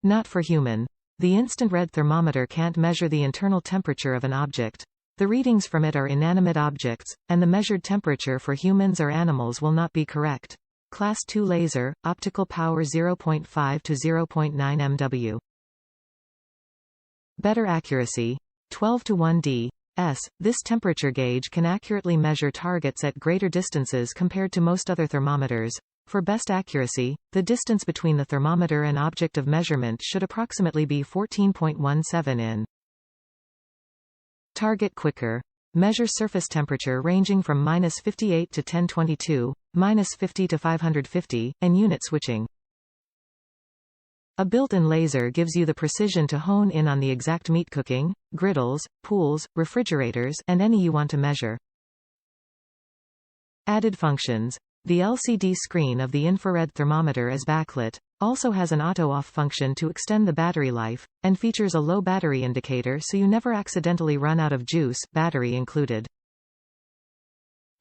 Not for human. The instant red thermometer can't measure the internal temperature of an object. The readings from it are inanimate objects, and the measured temperature for humans or animals will not be correct. Class 2 laser, optical power 0.5 to 0.9 MW. Better accuracy. 12 to 1 ds. This temperature gauge can accurately measure targets at greater distances compared to most other thermometers. For best accuracy, the distance between the thermometer and object of measurement should approximately be 14.17 in. Target quicker. Measure surface temperature ranging from -58 to 1022, -50 to 550, and unit switching. A built-in laser gives you the precision to hone in on the exact meat cooking, griddles, pools, refrigerators, and any you want to measure. Added functions. The LCD screen of the infrared thermometer is backlit, also has an auto-off function to extend the battery life, and features a low battery indicator so you never accidentally run out of juice, battery included.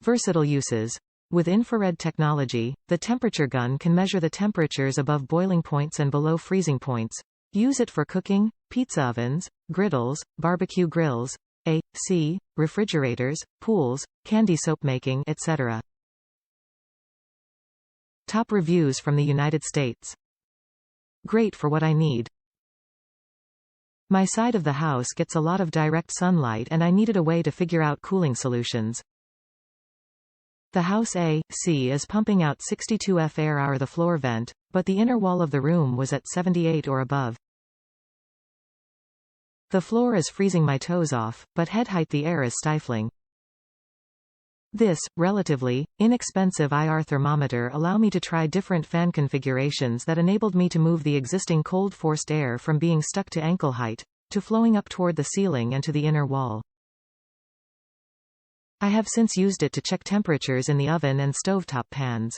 Versatile uses. With infrared technology, the temperature gun can measure the temperatures above boiling points and below freezing points. Use it for cooking, pizza ovens, griddles, barbecue grills, AC, refrigerators, pools, candy soap making, etc. Top reviews from the United States. Great for what I need. My side of the house gets a lot of direct sunlight and I needed a way to figure out cooling solutions. The house AC is pumping out 62 F air hour the floor vent, but the inner wall of the room was at 78 or above. The floor is freezing my toes off, but head height the air is stifling. This, relatively, inexpensive IR thermometer allowed me to try different fan configurations that enabled me to move the existing cold forced air from being stuck to ankle height, to flowing up toward the ceiling and to the inner wall. I have since used it to check temperatures in the oven and stovetop pans.